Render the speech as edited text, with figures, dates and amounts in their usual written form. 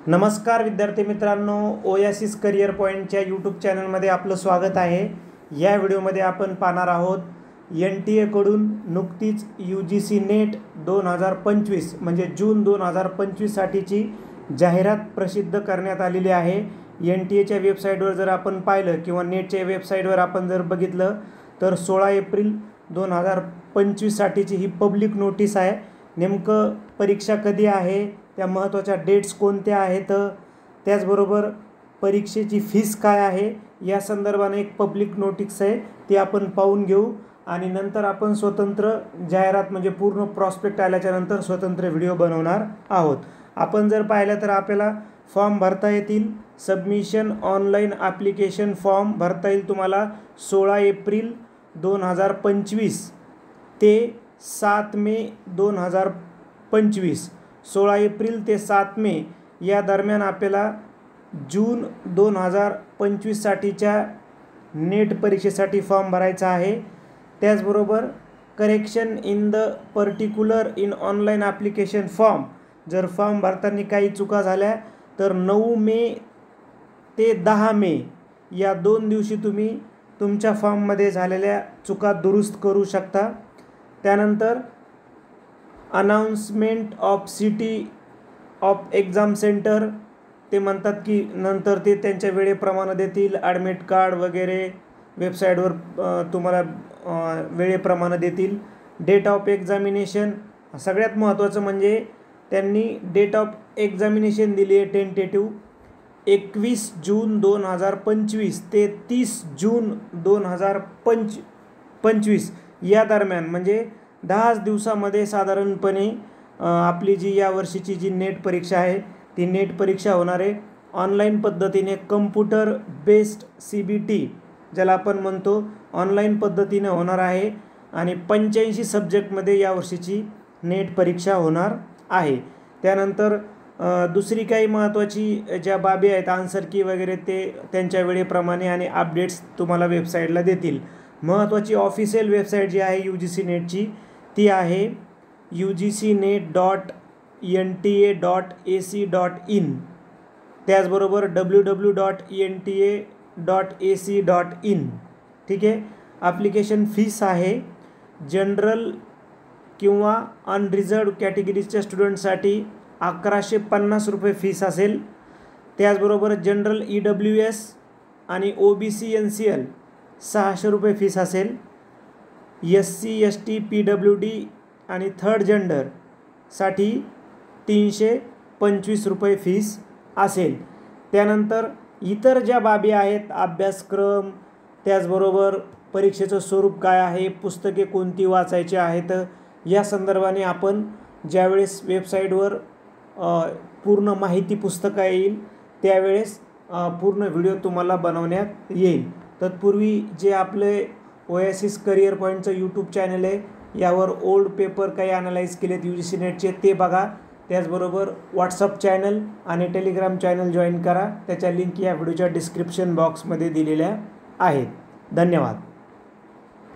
नमस्कार विद्यार्थी मित्रांनो, ओएसिस करियर पॉईंटच्या यूट्यूब चॅनलमध्ये आपलं स्वागत आहे। या व्हिडिओमध्ये आपण पाहणार आहोत NTA कडून नुकतीच UGC नेट 2025 म्हणजे जून 2025 साठीची जाहिरात प्रसिद्ध करण्यात आलेली आहे। NTAच्या वेबसाईटवर जर आपण पाहिलं किंवा नेटच्या वेबसाईटवर आपण जर बघितलं तर 16 एप्रिल 2025 साठीची ही पब्लिक नोटीस आहे। नेमकं परीक्षा कधी आहे, त्या महत्त्वाच्या डेट्स कोणत्या आहेत, त्याचबरोबर परीक्षेची फीस काय आहे या संदर्भाने एक पब्लिक नोटीस आहे, ती आपण पाहून घेऊ आणि नंतर आपण स्वतंत्र जाहिरात म्हणजे पूर्ण प्रॉस्पेक्ट आल्याच्या नंतर स्वतंत्र व्हिडिओ बनवणार आहोत। आपण जर पाहिलं तर आपल्याला फॉर्म भरता येतील। सबमिशन ऑनलाईन ॲप्लिकेशन फॉर्म भरता येईल तुम्हाला 16 एप्रिल 2025 ते 7 मे 2025। 16 एप्रिल ते 7 मे या दरम्यान आपल्याला जून 2025 साठीच्या नेट परीक्षेसाठी फॉर्म भरायचा आहे। त्याचबरोबर correction in the particular in online application form, जर फॉर्म भरताना काही चुका झाल्या तर 9 मे ते 10 मे या 2 दिवशी तुम्ही तुमच्या फॉर्ममध्ये झालेल्या चुका दुरुस्त करू शकता। त्यानंतर announcement of city of exam centre, ते म्हणतात की नंतर ते त्यांच्या वेळेप्रमाणे देतील। ॲडमिट कार्ड वगैरे वेबसाईटवर तुम्हाला वेळेप्रमाणे देतील। डेट ऑफ एक्झामिनेशन, सगळ्यात महत्त्वाचं म्हणजे त्यांनी डेट ऑफ एक्झामिनेशन दिली आहे टेंटेटिव्ह 21 जून 2025 ते 30 जून 2025 या दरम्यान, म्हणजे 10 दिवसामध्ये साधारणपणे आपली जी या वर्षीची जी नेट परीक्षा आहे ती नेट परीक्षा होणार आहे। ऑनलाईन पद्धतीने कम्प्युटर बेस्ड CBT ज्याला आपण म्हणतो ऑनलाईन पद्धतीने होणार आहे आणि 85 सब्जेक्टमध्ये या वर्षीची नेट परीक्षा होणार आहे। त्यानंतर दुसरी काही महत्त्वाची ज्या बाबी आहेत, आन्सर की वगैरे ते त्यांच्या वेळेप्रमाणे आणि अपडेट्स तुम्हाला वेबसाईटला देतील। महत्त्वाची ऑफिशियल वेबसाईट जी आहे UGC नेटची ती आहे ugcnet.nta.ac.in, त्याचबरोबर www.nta.ac.in। ठीक आहे। ॲप्लिकेशन फीस आहे जनरल किंवा अनरिझर्व्ड कॅटेगरीच्या स्टुडंटसाठी 1150 रुपये फीस असेल। त्याचबरोबर जनरल EWS आणि OBC NCL 600 रुपये फीस असेल। SC ST PWD आणि थर्ड जेंडरसाठी 325 रुपये फीस असेल। त्यानंतर इतर ज्या बाबी आहेत, अभ्यासक्रम, त्याचबरोबर परीक्षेचं स्वरूप काय आहे, पुस्तके कोणती वाचायची आहेत, या संदर्भाने आपण ज्यावेळेस वेबसाईटवर पूर्ण माहिती पुस्तकं येईल त्यावेळेस पूर्ण व्हिडिओ तुम्हाला बनवण्यात येईल। तत्पूर्वी जे आपले ओएसिस करियर पॉईंटचं यूट्यूब चॅनल आहे यावर ओल्ड पेपर काही ॲनालाइज केलेत UGC नेटचे ते बघा। त्याचबरोबर व्हॉट्सअप चॅनल आणि टेलिग्राम चॅनल जॉईन करा, त्याच्या लिंक या व्हिडिओच्या डिस्क्रिप्शन बॉक्समध्ये दिलेल्या आहेत। धन्यवाद।